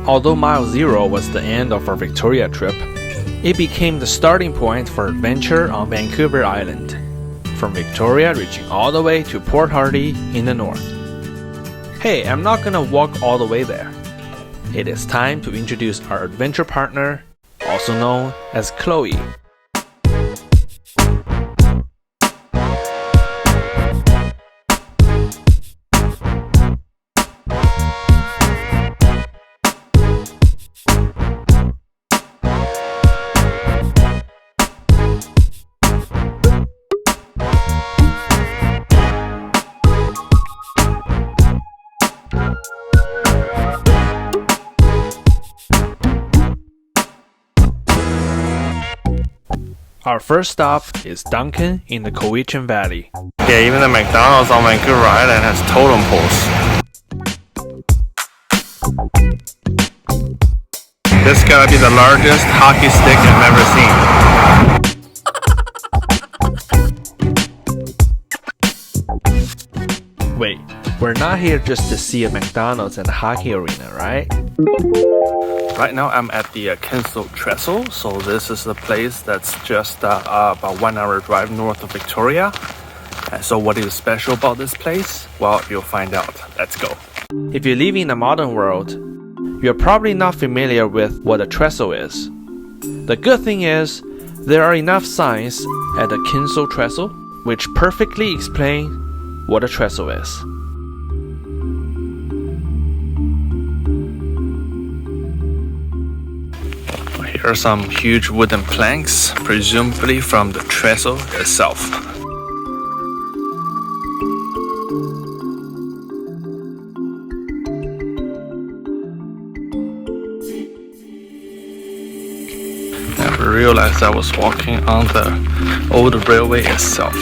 Although Mile Zero was the end of our Victoria trip, it became the starting point for adventure on Vancouver Island, from Victoria reaching all the way to Port Hardy in the north. Hey, I'm not gonna walk all the way there. It is time to introduce our adventure partner, also known as Chloe. Our first stop is Duncan in the Cowichan Valley. Yeah, even the McDonald's on Vancouver Island has totem poles. This gotta be the largest hockey stick I've ever seen. Wait, we're not here just to see a McDonald's and a hockey arena, right? Right now I'm at the Kinsol Trestle, so this is the place that's just about 1 hour drive north of Victoria. So what is special about this place? Well, you'll find out. Let's go. If you live in the modern world, you're probably not familiar with what a trestle is. The good thing is, there are enough signs at the Kinsol Trestle which perfectly explain what a trestle is. Here are some huge wooden planks, presumably from the trestle itself. Never realized I was walking on the old railway itself.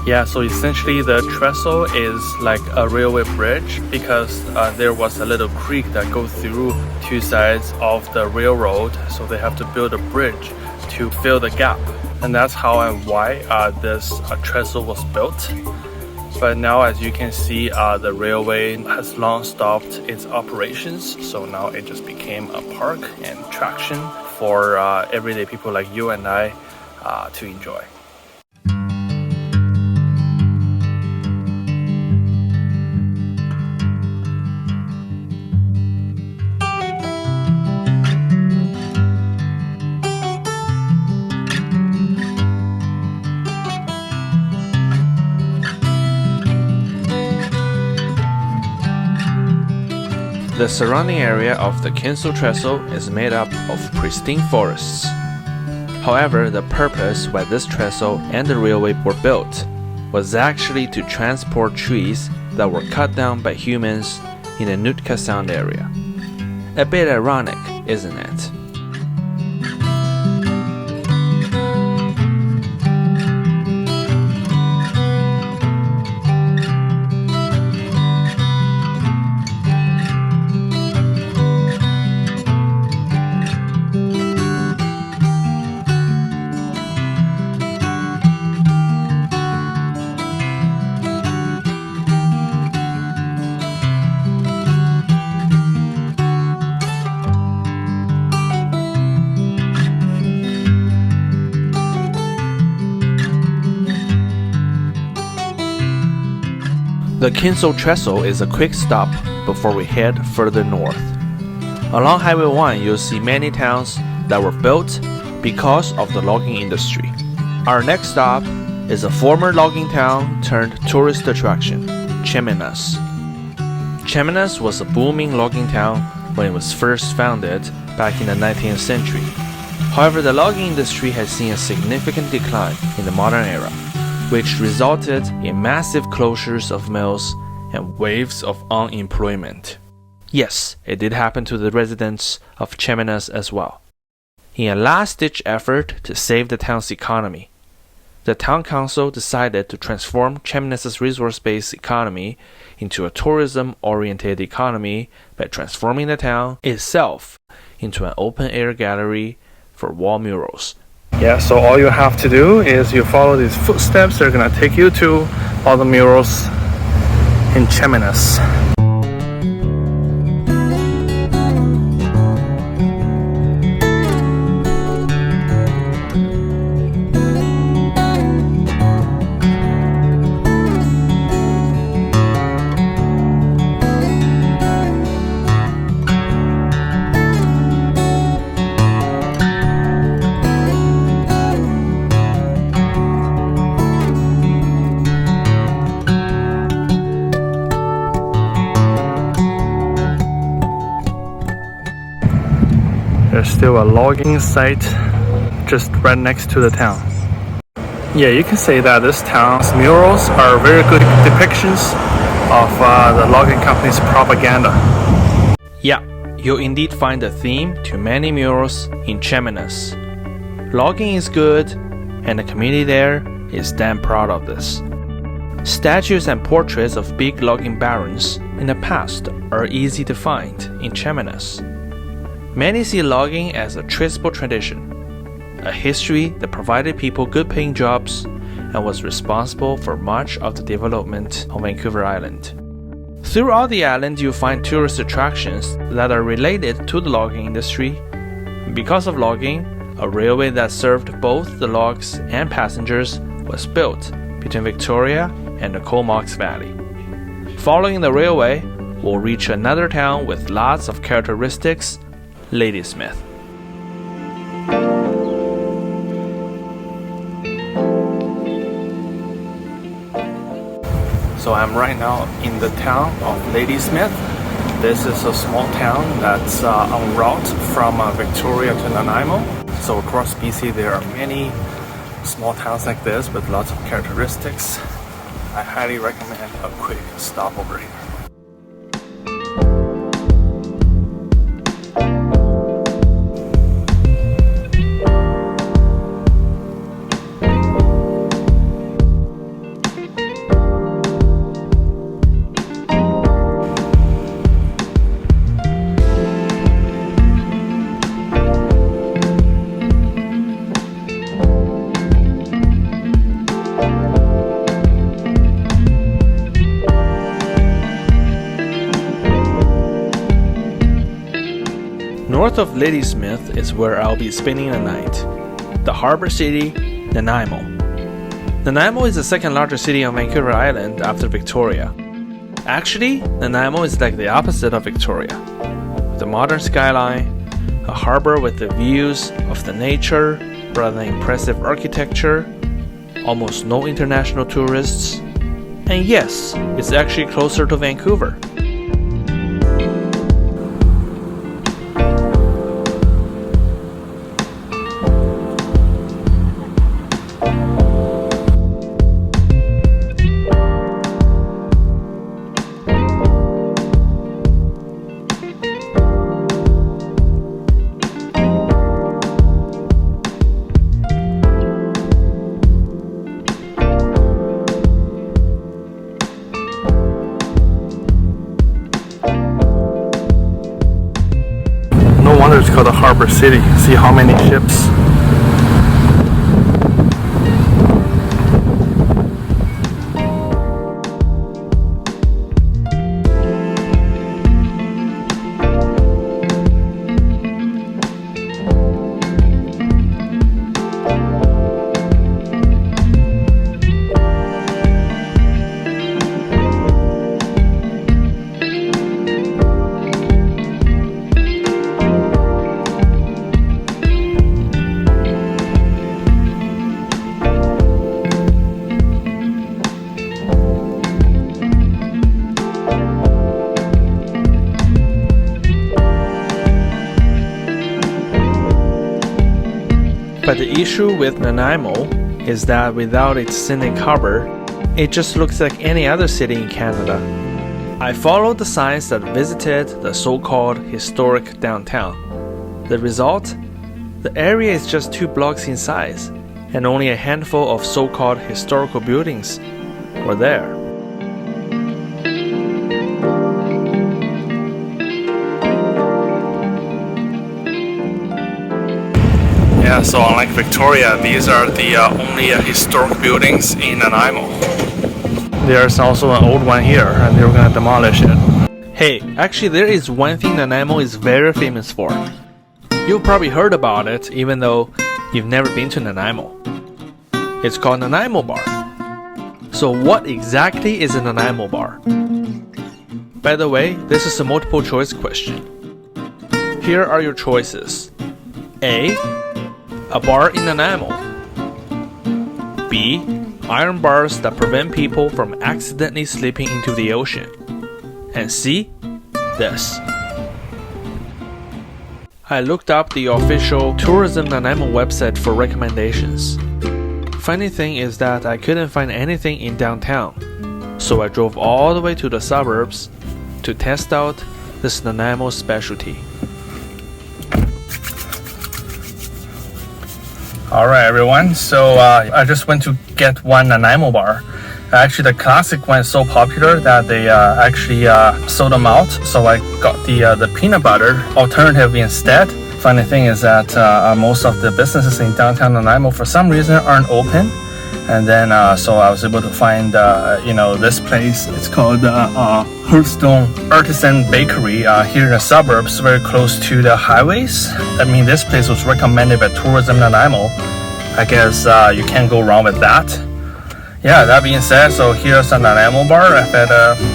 Yeah, so essentially the trestle is like a railway bridge because there was a little creek that goes through two sides of the railroad, so they have to build a bridge to fill the gap. And that's how and why this trestle was built. But now, as you can see, the railway has long stopped its operations, so now it just became a park and attraction for everyday people like you and I to enjoy. The surrounding area of the Kinsol Trestle is made up of pristine forests. However, the purpose why this trestle and the railway were built was actually to transport trees that were cut down by humans in the Nootka Sound area. A bit ironic, isn't it? The Kinsol Trestle is a quick stop before we head further north. Along Highway 1, you'll see many towns that were built because of the logging industry. Our next stop is a former logging town turned tourist attraction, Chemainus. Chemainus was a booming logging town when it was first founded back in the 19th century. However, the logging industry has seen a significant decline in the modern era. which resulted in massive closures of mills and waves of unemployment. Yes, it did happen to the residents of Chemainus as well. In a last-ditch effort to save the town's economy, the town council decided to transform Chemainus' resource-based economy into a tourism-oriented economy by transforming the town itself into an open-air gallery for wall murals. Yeah, so all you have to do is you follow these footsteps. They're gonna take you to all the murals in Chemainus. There's still a logging site just right next to the town. Yeah, you can say that this town's murals are very good depictions of the logging company's propaganda. Yeah, you'll indeed find a theme to many murals in Chemainus. Logging is good, and the community there is damn proud of this. Statues and portraits of big logging barons in the past are easy to find in Chemainus. Many see logging as a traceable tradition, a history that provided people good-paying jobs and was responsible for much of the development on Vancouver Island. Throughout the island, you'll find tourist attractions that are related to the logging industry. Because of logging, a railway that served both the logs and passengers was built between Victoria and the Comox Valley. Following the railway, we'll reach another town with lots of characteristics, Ladysmith. So I'm right now in the town of Ladysmith. This is a small town that's en route from Victoria to Nanaimo. So across BC there are many small towns like this with lots of characteristics. I highly recommend a quick stop over here. North of Ladysmith is where I'll be spending the night, the harbor city, Nanaimo. Nanaimo is the second largest city on Vancouver Island after Victoria. Actually, Nanaimo is like the opposite of Victoria. With a modern skyline, a harbor with the views of the nature rather than impressive architecture, almost no international tourists, and yes, it's actually closer to Vancouver. No wonder it's called a harbor city. See how many ships. But the issue with Nanaimo is that without its scenic harbor, it just looks like any other city in Canada. I followed the signs that visited the so-called historic downtown. The result? The area is just 2 blocks in size, and only a handful of so-called historical buildings were there. Yeah, so unlike Victoria, these are the only historic buildings in Nanaimo. There's also an old one here, and they're gonna demolish it. Hey, actually there is one thing Nanaimo is very famous for. You've probably heard about it even though you've never been to Nanaimo. It's called Nanaimo Bar. So what exactly is a Nanaimo Bar? By the way, this is a multiple choice question. Here are your choices. A bar in Nanaimo. B. Iron bars that prevent people from accidentally slipping into the ocean. And C. This. I looked up the official Tourism Nanaimo website for recommendations. Funny thing is that I couldn't find anything in downtown, so I drove all the way to the suburbs to test out this Nanaimo specialty. Alright everyone, so I just went to get one Nanaimo bar. Actually the classic one is so popular that they actually sold them out, so I got the peanut butter alternative instead. Funny thing is that most of the businesses in downtown Nanaimo for some reason aren't open, and then so I was able to find this place. It's called Hearthstone Artisan Bakery here in the suburbs, very close to the highways. I mean, this place was recommended by Tourism Nanaimo. I guess you can't go wrong with that. Yeah, that being said, so here's a Nanaimo bar. I've had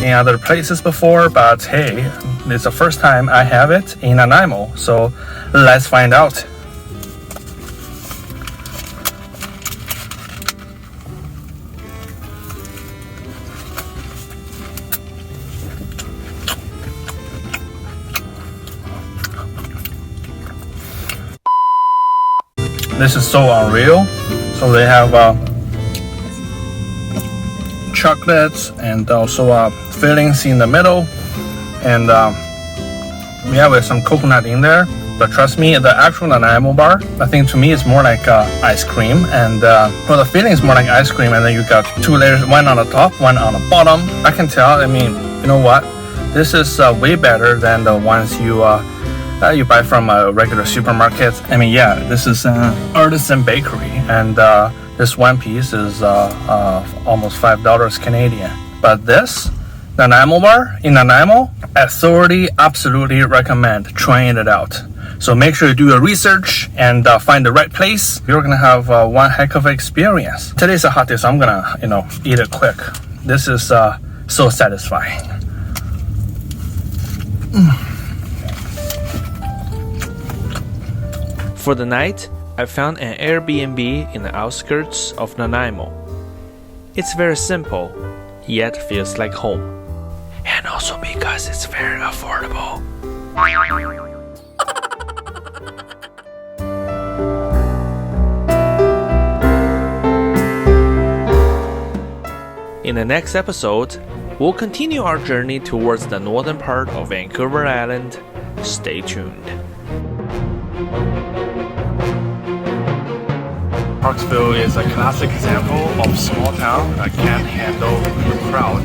in other places before, but hey, it's the first time I have it in Nanaimo, so let's find out. This is so unreal. So they have chocolates and also fillings in the middle, and yeah, with some coconut in there. But trust me, the actual Nanaimo bar, I think to me it's more like ice cream, and well, the filling is more like ice cream, and then you got 2 layers, one on the top, one on the bottom. I can tell. I mean, you know what? This is way better than the ones you buy from a regular supermarket. I mean, yeah, this is an Artisan bakery, and this one piece is almost $5 Canadian. But this Nanaimo bar in Nanaimo, authority absolutely recommend trying it out. So make sure you do your research and find the right place. You're gonna have one heck of an experience. Today's a hot day, so I'm gonna eat it quick. This is so satisfying. For the night, I found an Airbnb in the outskirts of Nanaimo. It's very simple, yet feels like home. And also because it's very affordable. In the next episode, we'll continue our journey towards the northern part of Vancouver Island. Stay tuned. Parksville is a classic example of small town that can't handle the crowd.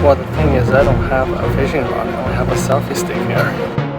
Well, the thing is, I don't have a fishing rod, I only have a selfie stick here.